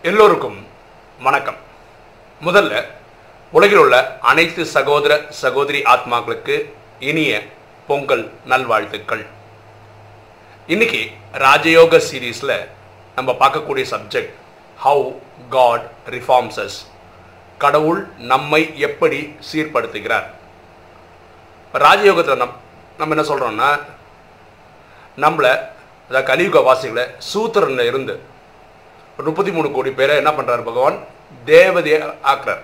எல்லோருக்கும் வணக்கம். முதல்ல உலகில் உள்ள அனைத்து சகோதர சகோதரி ஆத்மாக்களுக்கு இனிய பொங்கல் நல்வாழ்த்துக்கள். இன்னைக்கு ராஜயோக சீரீஸ்ல நம்ம பார்க்கக்கூடிய subject how God reforms us. கடவுள் நம்மை எப்படி சீர்படுத்துகிறார். ராஜயோகத்தில் நம்ம என்ன சொல்றோம்னா, நம்மளை அதாவது கலியுக வாசிகளை சூத்திரன்ல இருந்து 33 கோடி பேரை என்ன பண்றாரு பகவான் தேவதையை ஆக்குறார்.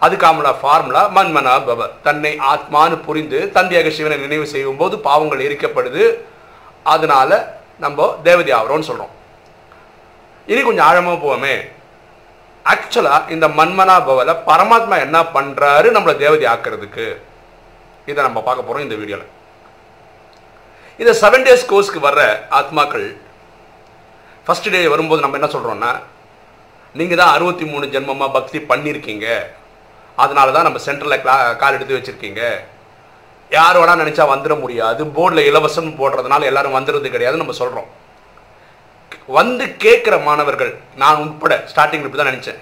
அதுக்கான ஃபார்முலா மன்மனா பவ. தன்னை ஆத்மானு புரிந்து தந்தையாக சிவனை நினைவு செய்யும் போது பாவங்கள் எரிக்கப்படுது. அதனால நம்ம தேவதை ஆகிறோம்னு சொல்றோம். இனி கொஞ்சம் ஆழமா போவோமே. ஆக்சுவலா இந்த மன்மனா பவல பரமாத்மா என்ன பண்றாரு நம்மளை தேவதை ஆக்குறதுக்கு, இதை நம்ம பார்க்க போறோம் இந்த வீடியோல. இந்த 7 days கோர்ஸ்க்கு வர்ற ஆத்மாக்கள் ஃபர்ஸ்ட் டே வரும்போது நம்ம என்ன சொல்றோம்னா, நீங்க தான் 63 ஜென்மமா பக்தி பண்ணியிருக்கீங்க, அதனால தான் நம்ம சென்டர்ல கால் எடுத்து வச்சிருக்கீங்க, யார் வேணா நினைச்சா வந்துட முடியாது, போர்டில் இலவசம் போடுறதுனால எல்லாரும் வந்துடுறது கிடையாதுன்னு நம்ம சொல்றோம். வந்து கேட்குற மாணவர்கள், நான் உட்பட ஸ்டார்டிங்கில் இப்படி தான் நினைச்சேன்,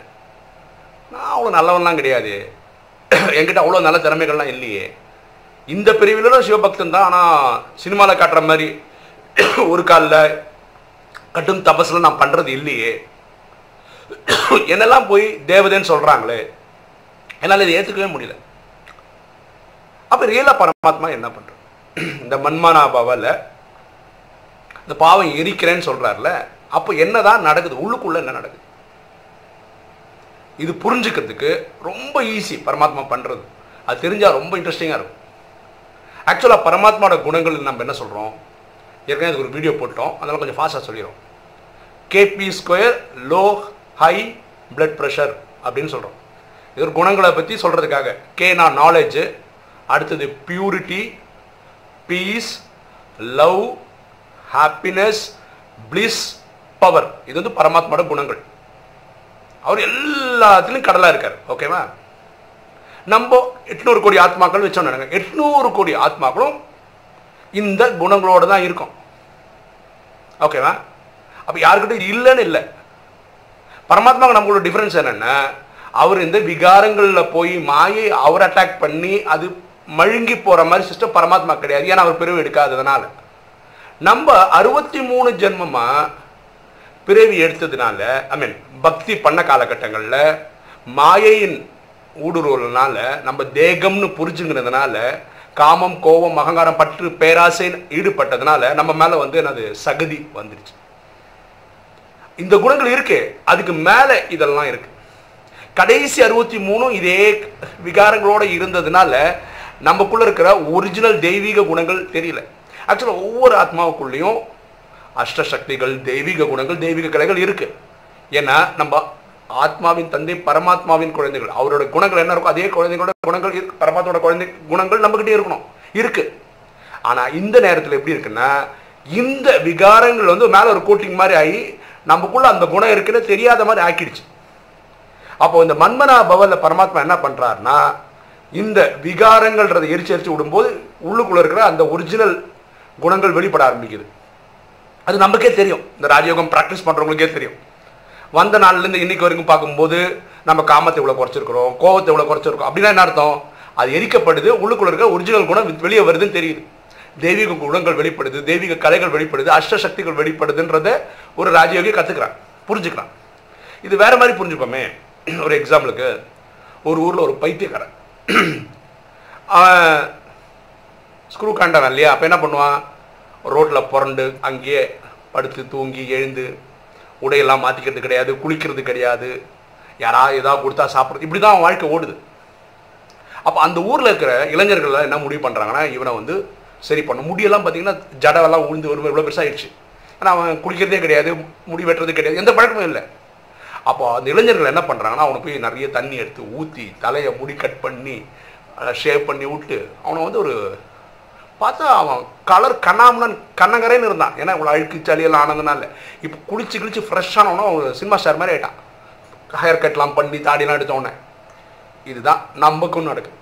நான் அவ்வளோ நல்லவன்லாம் கிடையாது, என்கிட்ட அவ்வளோ நல்ல திறமைகள்லாம் இல்லையே, இந்த பிரிவிலும் சிவபக்தன் தான், ஆனால் சினிமாவில் காட்டுற மாதிரி ஒரு காலில் கட்டும் தபஸ்ல நான் பண்றது இல்லையே, என்னெல்லாம் போய் தேவதைன்னு சொல்றாங்களே, என்னால் இதை ஏற்றுக்கவே முடியல. அப்ப ரியலா பரமாத்மா என்ன பண்ற, இந்த மன்மனா பவல இந்த பாவம் எரிக்கிறேன்னு சொல்றாருல, அப்போ என்னதான் நடக்குது, உள்ளுக்குள்ள என்ன நடக்குது, இது புரிஞ்சுக்கிறதுக்கு ரொம்ப ஈஸி பரமாத்மா பண்றது. அது தெரிஞ்சா ரொம்ப இன்ட்ரெஸ்டிங்கா இருக்கும். ஆக்சுவலா பரமாத்மாவோட குணங்கள் நம்ம என்ன சொல்றோம், ஏற்கனவே அதுக்கு ஒரு வீடியோ போட்டோம், அதனால கொஞ்சம் ஃபாஸ்ட்டாக சொல்லிடும். KP2 low high blood pressure அப்படின்னு சொல்கிறோம். இது ஒரு குணங்களை பற்றி சொல்கிறதுக்காக. கேனா நாலேஜ், அடுத்தது purity, peace, love, happiness, bliss, power. இது வந்து பரமாத்மாவோட குணங்கள். அவர் எல்லாத்துலேயும் கடலாக இருக்கார். ஓகேவா? நம்ம 800 கோடி ஆத்மாக்கள் வச்சோம். 800 கோடி ஆத்மாக்களும் இந்த குணங்களோட தான் இருக்கும். ஓகேவா? அப்ப யாருக்கிட்ட இல்லைன்னு இல்லை. பரமாத்மாவுக்கு நம்மளோட டிஃபரன்ஸ் என்னன்னா, அவர் இந்த விகாரங்கள்ல போய் மாயை அவர் அட்டாக் பண்ணி அது மழுங்கி போற மாதிரி சிஸ்டம் பரமாத்மா கிடையாது. ஏன்னா அவர் பிறவி எடுக்காததுனால. நம்ம 63 ஜென்மமா பிறவி எடுத்ததுனால, பக்தி பண்ண காலகட்டங்கள்ல மாயையின் ஊடுருவல்னால, நம்ம தேகம்னு புரிஞ்சுங்கிறதுனால, காமம், கோபம், அகங்காரம், பற்று, பேராசை ஈடுபட்டதுனால நம்ம மேல வந்து என்னது சகதி வந்துருச்சு. இந்த குணங்கள் இருக்கு, அதுக்கு மேல இதெல்லாம் இருக்கு. கடைசி 63 இதே விகாரங்களோட இருந்ததுனால நமக்குள்ள இருக்கிற ஒரிஜினல் தெய்வீக குணங்கள் தெரியல. ஆக்சுவலா ஒவ்வொரு ஆத்மாவுக்குள்ளேயும் அஷ்டசக்திகள், தெய்வீக குணங்கள், தெய்வீக கலைகள் இருக்கு. ஏன்னா நம்ம ஆத்மாவின் தந்தை பரமாத்மாவின் குழந்தைகள், அவரோட குணங்கள் என்ன இருக்கும் அதே குழந்தைகளோட குணங்கள் இருக்கு. பரமாத்மாவோட குழந்தை குணங்கள் நம்ம கிட்டே இருக்கணும், இருக்கு. ஆனா இந்த நேரத்தில் எப்படி இருக்குன்னா, இந்த விகாரங்கள் வந்து மேல ஒரு கோட்டிங் மாதிரி ஆகி நமக்குள்ள அந்த குணம் இருக்குன்னு தெரியாத மாதிரி ஆக்கிடுச்சு. அப்போ இந்த மன்மனா பவல்ல பரமாத்மா என்ன பண்றாருன்னா, இந்த விகாரங்கள்ன்றதை எரிச்சு விடும்போது உள்ளுக்குள்ள இருக்கிற அந்த ஒரிஜினல் குணங்கள் வெளிப்பட ஆரம்பிக்குது. அது நமக்கே தெரியும், இந்த ராஜயோகம் பிராக்டிஸ் பண்றவங்களுக்கே தெரியும். வந்த நாள்ல இருந்து இன்னைக்கு வரைக்கும் பார்க்கும்போது நம்ம காமத்தை இவ்வளவு குறைச்சிருக்கிறோம், கோபத்தை இவ்வளவு குறைச்சிருக்கோம். அப்படின்னா என்ன அர்த்தம், அது எரிக்கப்படுது, உள்ளுக்குள்ள இருக்க ஒரிஜினல் குணம் வெளியே வருதுன்னு தெரியுது. தெய்வீக குணங்கள் வெளிப்படுது, தெய்வீக கலைகள் வெளிப்படுது, அஷ்டசக்திகள் வெளிப்படுதுன்றத ஒரு ராஜயோகி கத்துக்கிறான், புரிஞ்சுக்கிறான். இது வேற மாதிரி புரிஞ்சுப்போமே. ஒரு எக்ஸாம்பிளுக்கு, ஒரு ஊர்ல ஒரு பைத்தியக்காரன், அவன் ஸ்க்ரூ காண்டான் இல்லையா, அப்ப என்ன பண்ணுவான், ரோட்ல புரண்டு அங்கேயே படுத்து தூங்கி எழுந்து உடையெல்லாம் மாற்றிக்கிறது கிடையாது, குளிக்கிறது கிடையாது, யாராவது ஏதாவது கொடுத்தா சாப்பிட்றது, இப்படி தான் அவன் வாழ்க்கை ஓடுது. அப்போ அந்த ஊரில் இருக்கிற இளைஞர்கள் என்ன முடிவு பண்ணுறாங்கன்னா, இவனை வந்து சரி பண்ண முடியெல்லாம் பார்த்தீங்கன்னா ஜடவெல்லாம் உழுந்து ஒரு இவ்வளோ பெருசாகிடுச்சு. ஆனால் அவன் குளிக்கிறதே கிடையாது, முடி வெட்டுறது கிடையாது, எந்த பழக்கமும் இல்லை. அப்போ அந்த இளைஞர்கள் என்ன பண்ணுறாங்கன்னா, அவனை போய் நிறைய தண்ணி எடுத்து ஊற்றி தலையை முடி கட் பண்ணி ஷேவ் பண்ணி விட்டு அவனை வந்து ஒரு பார்த்தா அவன் கலர் கண்ணாமன் கண்ணங்கரேன்னு இருந்தான். ஏன்னா இவ்வளோ அழுக்கு சளியெல்லாம் ஆனதுனால இப்போ குளிச்சு ஃப்ரெஷ்ஷானவனா ஒரு சினிமா ஸ்டார் மாதிரி ஆகிட்டான். ஹேர் கட்லாம் பண்ணி தாடிலாம் எடுத்தோடனே. இதுதான் நமக்கும் நடக்குது.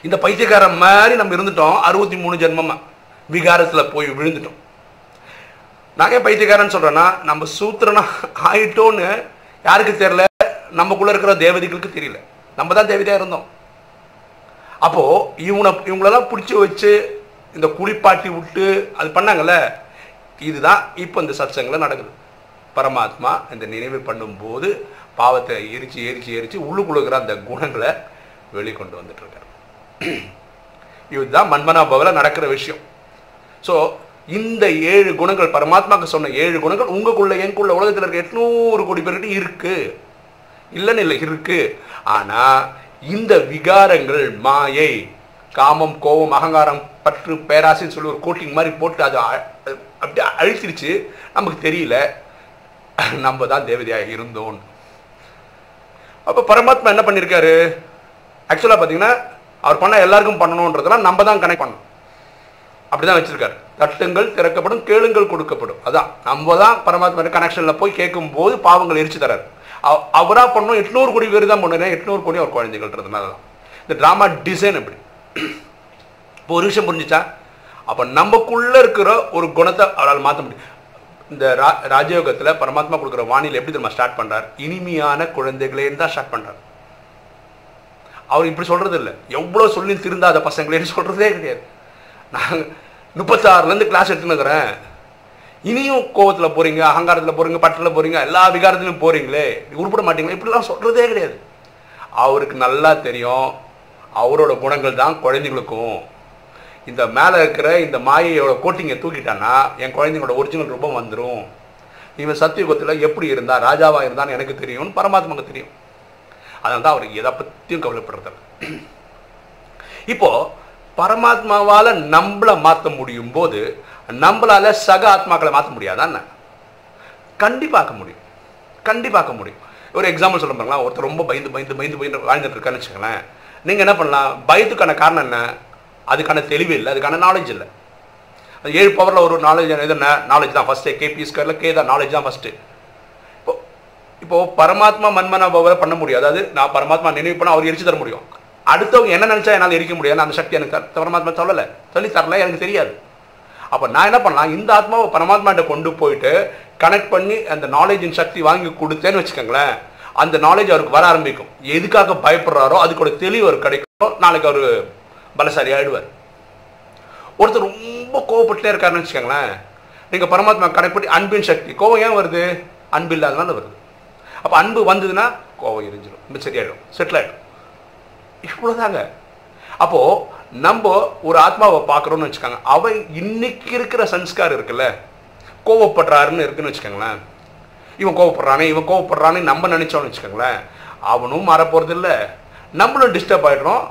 இந்த பைத்தியக்காரன் மாதிரி நம்ம இருந்துட்டோம் 63 ஜென்மமா, விகாரத்தில் போய் விழுந்துட்டோம். நான் ஏன் பைத்தியக்காரன்னு சொல்கிறேன்னா, நம்ம சூத்திரனா ஆயிட்டோன்னு யாருக்கு தெரியல, நமக்குள்ளே இருக்கிற தேவதைகளுக்கு தெரியல. நம்ம தான் தேவதையாக இருந்தோம். அப்போது இவங்களெல்லாம் பிடிச்சி வச்சு இந்த குளிப்பாட்டி விட்டு அது பண்ணாங்கல்ல, இதுதான் இப்போ இந்த சத்சங்கத்தில் நடக்குது. பரமாத்மா இந்த நினைவு பண்ணும்போது பாவத்தை எரிச்சு எரிச்சு எரிச்சு உள்ளுக்குள்ளுக்கிற அந்த குணங்களை வெளிக்கொண்டு வந்துட்டு இருக்காரு. இதுதான் மன்மனாபவத்தில் நடக்கிற விஷயம். ஸோ இந்த 7 குணங்கள், பரமாத்மாவுக்கு சொன்ன 7 குணங்கள் உங்களுக்குள்ள எனக்குள்ள உலகத்தில் இருக்க 800 கோடி பேர்கிட்ட இருக்கு. இல்லைன்னு இல்லை, இருக்கு. ஆனால் இந்த விகாரங்கள், மாயை, காமம், கோபம், அகங்காரம், பற்று, பேராசின்னு சொல்லி ஒரு கோட்டிங் மாதிரி போட்டு அதை அப்படியே அழிச்சிருச்சு. நமக்கு தெரியல நம்ம தான் தேவதையாக இருந்தோம். அப்போ பரமாத்மா என்ன பண்ணியிருக்காரு? ஆக்சுவலாக பார்த்தீங்கன்னா அவர் பண்ண எல்லாருக்கும் பண்ணணுன்றதெல்லாம் நம்ம தான் கனெக்ட் பண்ணணும். அப்படிதான் வச்சிருக்காரு. தட்டுங்கள் திறக்கப்படும், கேளுங்கள் கொடுக்கப்படும். அதான் நம்ம தான் பரமாத்மா கனெக்ஷனில் போய் கேட்கும் போது பாவங்கள் எரிச்சு தராரு. அவராக பண்ணணும். 800 கோடி பேர் தான் பண்ணுறேன். 800 கோடி அவர் குழந்தைகள்ன்றதுனால தான் இந்த ட்ராமா டிசைன். எப்படி இப்போ ஒரு விஷயம் புரிஞ்சிச்சா? அப்போ நமக்குள்ளே இருக்கிற ஒரு குணத்தை அவரால் மாற்ற முடியும். இந்த ராஜயோகத்தில் பரமாத்மா கொடுக்குற வாணியில் எப்படி நம்ம ஸ்டார்ட் பண்ணுறார்? இனிமையான குழந்தைகளேன்னு தான் ஸ்டார்ட் பண்ணுறார். அவர் இப்படி சொல்கிறது இல்லை, எவ்வளோ சொல்லி திருந்தாத பசங்களேன்னு சொல்கிறதே கிடையாது. நான் 36லேருந்து கிளாஸ் எடுத்துன்னுக்கிறேன், இனியும் கோவத்தில் போகிறீங்க, அகங்காரத்தில் போகிறீங்க, பட்டில் போகிறீங்க, எல்லா விகாரத்திலும் போகிறீங்களே, உருப்பட மாட்டீங்களே, இப்படிலாம் சொல்கிறதே கிடையாது. அவருக்கு நல்லா தெரியும் அவரோட குணங்கள் தான் குழந்தைங்களுக்கும். இந்த மேலே இருக்கிற இந்த மாயையோட கோட்டிங்கை தூக்கிட்டான்னா என் குழந்தைங்களோட ஒரிஜினல் ரூபம் வந்துடும். இவன் சத்தியுகத்தில் எப்படி இருந்தா, ராஜாவாக இருந்தான்னு எனக்கு தெரியும்னு பரமாத்மாவுக்கு தெரியும். அதனால தான் அவர் எதை பற்றியும் கவலைப்படுறது. இப்போ பரமாத்மாவால் நம்மளை மாற்ற முடியும் போது நம்மளால சக ஆத்மாக்களை மாற்ற முடியாதான்னு கண்டிப்பாக்க முடியும். கண்டிப்பாக்க முடியும். ஒரு எக்ஸாம்பிள் சொல்ல பாருங்களா, ஒருத்தர் ரொம்ப பயந்து பயந்து பயந்து பயந்து வாழ்ந்துட்டு இருக்கான்னு வச்சுக்கோங்களேன். நீங்கள் என்ன பண்ணலாம்? பயத்துக்கான காரணம் என்ன? அதுக்கான தெளிவு இல்லை, அதுக்கான நாலேஜ் இல்லை. 7 பவரில் ஒரு நாலேஜ் எதுனா நாலேஜ் தான் ஃபஸ்ட்டு. கேபி ஸ்கொயரில் கே தான் நாலேஜ் தான் ஃபஸ்ட்டு. இப்போ பரமாத்மா மன்மனாபவரை பண்ண முடியும். அதாவது நான் பரமாத்மா நினைவு பண்ண அவர் எரிச்சு தர முடியும். அடுத்தவங்க என்ன நினச்சா என்னால் எரிக்க முடியாது. அந்த சக்தி எனக்கு பரமாத்மா சொல்லி தரல, எனக்கு தெரியாது. அப்போ நான் என்ன பண்ணலாம்? இந்த ஆத்மாவை பரமாத்மாட்ட கொண்டு போயிட்டு கனெக்ட் பண்ணி அந்த நாலேஜின் சக்தி வாங்கி கொடுத்தேன்னு வச்சுக்கோங்களேன், அந்த நாலேஜ் அவருக்கு வர ஆரம்பிக்கும். எதுக்காக பயப்படுறாரோ அதுக்கூட தெளிவு அவர் கிடைக்கும். நாளைக்கு அவர் பலசாரி ஆகிடுவார். ஒருத்தர் ரொம்ப கோவப்பட்டே இருக்காருன்னு வச்சுக்கோங்களேன், நீங்கள் பரமாத்மா கனெக்ட் பண்ணி அன்பின் சக்தி, கோவம் ஏன் வருது? அன்பு இல்லாதனால வருது. அப்போ அன்பு வந்ததுன்னா கோவம் எரிஞ்சிடும், ரொம்ப சரியாயிடும், செட்டில் ஆகிடும். இவ்வளோதாங்க. அப்போது நம்ம ஒரு ஆத்மாவை பார்க்குறோன்னு வச்சுக்கோங்க, அவன் இன்னைக்கு இருக்கிற சன்ஸ்கார் இருக்குல்ல, கோவப்படுறாருன்னு இருக்குன்னு வச்சுக்கோங்களேன், இவன் கோவப்படுறானே நம்ம நினச்சோன்னு வச்சுக்கோங்களேன், அவனும் மாறப்போகிறது இல்லை, நம்மளும் டிஸ்டர்ப் ஆகிடுறோம்,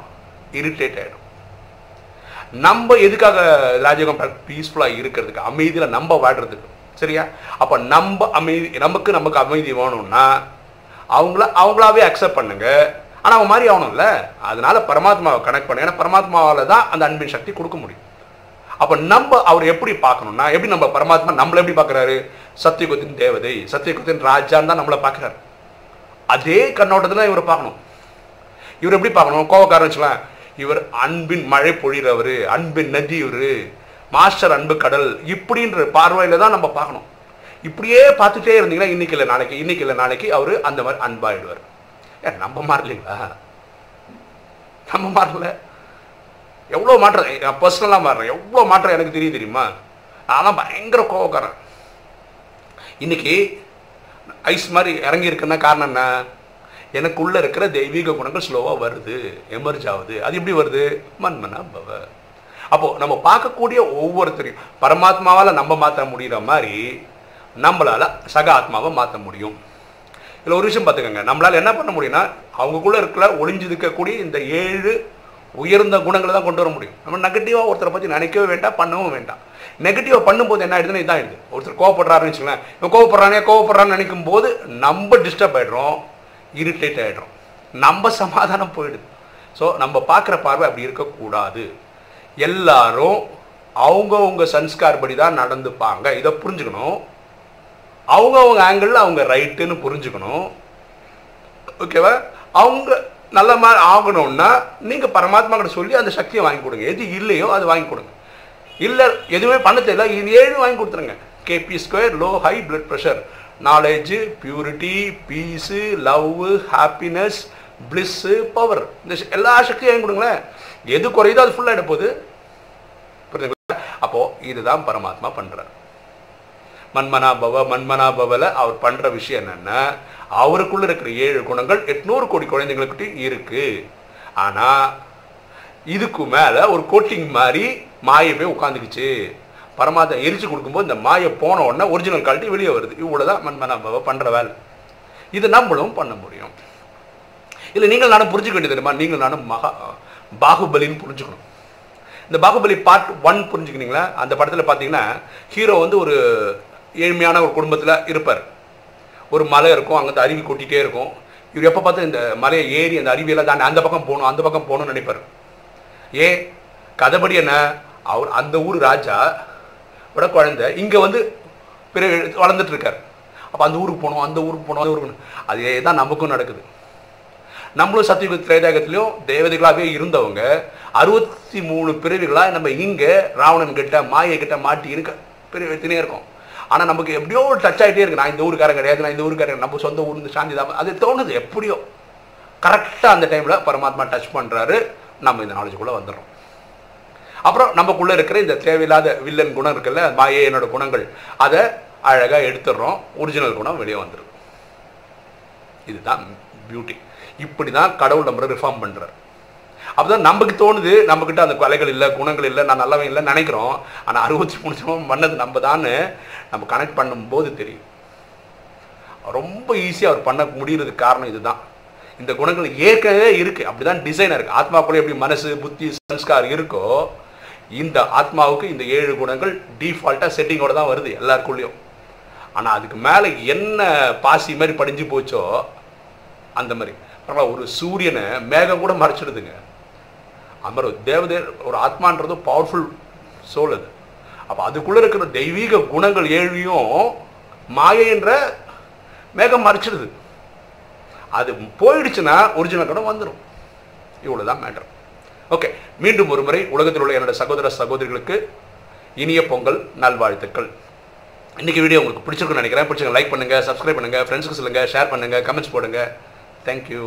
இரிட்டேட் ஆகிடும். நம்ம எதுக்காக ராஜயோகம் பீஸ்ஃபுல்லாக இருக்கிறதுக்கு, அமைதியில் நம்ம வாடுறதுக்கு, சரியா? அப்போ நமக்கு அமைதி வேணும்னா அவங்களாவே அக்செப்ட் பண்ணுங்க. ஆனால் அவன் மாதிரி ஆகணும்ல, அதனால பரமாத்மாவை கனெக்ட் பண்ணு. ஏன்னா பரமாத்மாவால் தான் அந்த அன்பின் சக்தி கொடுக்க முடியும். அப்போ நம்ம அவர் எப்படி பார்க்கணும்னா, எப்படி நம்ம பரமாத்மா நம்மளை எப்படி பார்க்குறாரு? சத்தியுகத்தின் தேவதை, சத்தியுகத்தின் ராஜான்னு தான் நம்மளை பார்க்குறாரு. அதே கண்ணோட்டத்தில் இவரை பார்க்கணும். இவர் எப்படி பார்க்கணும்? கோவக்காரன் வச்சுக்கலாம், இவர் அன்பின் மழை பொழிகிறவர், அன்பின் நதி, இவர் மாஸ்டர் அன்பு கடல், இப்படின்ற பார்வையில் தான் நம்ம பார்க்கணும். இப்படியே பார்த்துட்டே இருந்தீங்கன்னா இன்னைக்கு இல்லை நாளைக்கு அவர் அந்த மாதிரி அன்பாயிடுவார். ஏன் நம்ம மாறலைங்களா? நம்ம மாறல. எவ்வளோ மாற்றம் நான் பர்சனலாக மாறுறேன், எவ்வளோ மாற்றம் எனக்கு தெரியுமா? நான் பயங்கர கோவக்காரன். இன்னைக்கு ஐஸ் மாதிரி இறங்கி இருக்குன்னா காரணம் என்ன? எனக்குள்ளே இருக்கிற தெய்வீக குணங்கள் ஸ்லோவாக வருது, எமர்ஜ் ஆகுது. அது எப்படி வருது? மன்மனா பவ. அப்போது நம்ம பார்க்கக்கூடிய ஒவ்வொருத்தரையும் பரமாத்மாவால் நம்ம மாற்ற முடிகிற மாதிரி நம்மளால் சக ஆத்மாவை மாற்ற முடியும். இதில் ஒரு விஷயம் பார்த்துக்கோங்க, நம்மளால் என்ன பண்ண முடியும்னா அவங்களுக்குள்ளே இருக்கிற ஒளிஞ்சு இருக்கக்கூடிய இந்த 7 உயர்ந்த குணங்களை தான் கொண்டு வர முடியும். நம்ம நெகட்டிவாக ஒருத்தரை பற்றி நினைக்கவே வேண்டாம், பண்ணவும் வேண்டாம். நெகட்டிவாக பண்ணும்போது என்ன ஆகிடுதுன்னு இதான் ஆகிடுது. ஒருத்தர் கோவப்படுறாருன்னு வச்சுக்கலாம், இப்போ கோவப்படுறான்னு நினைக்கும் போது நம்ம டிஸ்டர்ப் ஆகிடுறோம், இரிட்டேட் ஆகிடுறோம், நம்ம சமாதானம் போயிடுது. ஸோ நம்ம பார்க்குற பார்வை அப்படி இருக்கக்கூடாது. எல்லாரும் அவங்கவுங்க சன்ஸ்கார் படி தான் நடந்துப்பாங்க, இதை புரிஞ்சுக்கணும். அவங்கவுங்க ஆங்கிளில் அவங்க ரைட்டுன்னு புரிஞ்சுக்கணும். ஓகேவா? அவங்க நல்ல மாதிரி ஆகணும்னா நீங்கள் பரமாத்மா கிட்ட சொல்லி அந்த சக்தியை வாங்கி கொடுங்க. எது இல்லையோ அது வாங்கி கொடுங்க. இல்லை எதுவுமே பண்ண தெரியல, இது 7 வாங்கி கொடுத்துருங்க. KP square, low high blood pressure, knowledge, purity, peace, love, happiness, bliss, power, இந்த எல்லா சக்தியும் கொடுங்களேன். எது குறையுதோ அது ஃபுல்லாக எடுப்போது. புரியுதுங்களா? அப்போ இதுதான் பரமாத்மா பண்றார். மன்மனா பவல அவர் பண்ற விஷயம் என்னன்னா, அவருக்குள்ள இருக்கிற 7 குணங்கள் 800 கோடி குழந்தைங்களுக்கு இருக்கு. ஆனா இதுக்கு மேல ஒரு கோட்டிங் மாதிரி மாயை போய் உட்காந்துக்குச்சு. பரமாத்மா எரிச்சு கொடுக்கும்போது இந்த மாயை போன உடனே ஒரிஜினல் குவாலிட்டி வெளியே வருது. இவ்வளவுதான் மன்மனா பவ பண்ற வேலை. இது நம்மளும் பண்ண முடியும். இல்லை நீங்கள் நானும் புரிஞ்சுக்க வேண்டியது தெரியுமா? நீங்கள் நானும் பாகுபலின்னு புரிஞ்சுக்கணும். இந்த பாகுபலி பார்ட் 1 புரிஞ்சுக்கினீங்களா? அந்த படத்தில் பார்த்தீங்கன்னா ஹீரோ வந்து ஒரு ஏழ்மையான ஒரு குடும்பத்தில் இருப்பார். ஒரு மலை இருக்கும், அங்கே அருவி கொட்டிகிட்டே இருக்கும். இவர் எப்போ பார்த்து இந்த மலையை ஏறி அந்த அருவியெல்லாம் தாண்டி அந்த பக்கம் போகணும், அந்த பக்கம் போகணும்னு நினைப்பார். கதைப்படி என்ன, அவர் அந்த ஊர் ராஜா விட குழந்தை இங்கே வந்து பிறகு வளர்ந்துட்டு இருக்கார். அப்போ அந்த ஊருக்கு போகணும், அந்த ஊருக்கு போகணும், அந்த ஊருக்கு. அதே தான் நமக்கும் நடக்குது. நம்மளும் சத்தியுக திரேதாயுகத்திலையும் தேவதைகளாகவே இருந்தவங்க 63 பிறவிகளாக நம்ம இங்கே ராவணன் கிட்ட மாயை கிட்ட மாட்டி இருக்க பிரிவினே இருக்கோம். ஆனால் நமக்கு எப்படியோ டச் ஆகிட்டே இருக்கு. நான் இந்த ஊருக்காரன் கிடையாது, நான் இந்த ஊருக்காரன், நம்ம சொந்த ஊர் சாந்தி தான், அது தோணுது. எப்படியோ கரெக்டாக அந்த டைமில் பரமாத்மா டச் பண்ணுறாரு, நம்ம இந்த நாலேஜுக்குள்ளே வந்துடுறோம். அப்புறம் நமக்குள்ளே இருக்கிற இந்த தேவையில்லாத வில்லன் குணம் இருக்குல்ல, மாயை என்னோட குணங்கள், அதை அழகாக எடுத்துடுறோம். ஒரிஜினல் குணம் வெளியே வந்துடும். இதுதான் பியூட்டி. இப்படி தான் கடவுள் நம்மளை ரிஃபார்ம் பண்ணுறார். அப்போதான் நமக்கு தோணுது, நம்மக்கிட்ட அந்த கலைகள் இல்லை, குணங்கள் இல்லை, நான் நல்லவன் இல்லைன்னு நினைக்கிறோம். ஆனால் 63 ஜென்மம் பண்ணது நம்ம தான் நம்ம கனெக்ட் பண்ணும்போது தெரியும். ரொம்ப ஈஸியாக அவர் பண்ண முடியறதுக்கு காரணம் இதுதான். இந்த குணங்கள் ஏற்கனவே இருக்குது, அப்படி தான் டிசைனாக இருக்குது. ஆத்மாக்குள்ளே எப்படி மனசு, புத்தி, சன்ஸ்கார் இருக்கோ, இந்த ஆத்மாவுக்கு இந்த 7 குணங்கள் டிஃபால்ட்டாக செட்டிங்கோட தான் வருது எல்லாருக்குள்ளேயும். ஆனால் அதுக்கு மேலே என்ன பாசி மாதிரி படிஞ்சு போச்சோ அந்த மாதிரி. ஒரு சூரியனை மேகம் கூட மறைச்சிடுதுங்க. அது மாதிரி தேவதே ஒரு ஆத்மான்றது பவர்ஃபுல் சோல் அது. அப்போ அதுக்குள்ளே இருக்கிற தெய்வீக குணங்கள் 7ஐயும் மாயை என்ற மேகம் மறைச்சிடுது. அது போயிடுச்சுன்னா ஒரிஜினல் குணம் வந்துடும். இவ்வளோதான் மேட்டர். ஓகே, மீண்டும் ஒரு முறை உலகத்தில் உள்ள என்னோட சகோதர சகோதரிகளுக்கு இனிய பொங்கல் நல்வாழ்த்துக்கள். இன்றைக்கி வீடியோ உங்களுக்கு பிடிச்சிருக்குன்னு நினைக்கிறேன். பிடிச்சிங்க லைக் பண்ணுங்கள், சப்ஸ்கிரைப் பண்ணுங்கள், ஃப்ரெண்ட்ஸுக்கு சொல்லுங்கள், ஷேர் பண்ணுங்கள், கமெண்ட்ஸ் போடுங்க. Thank you.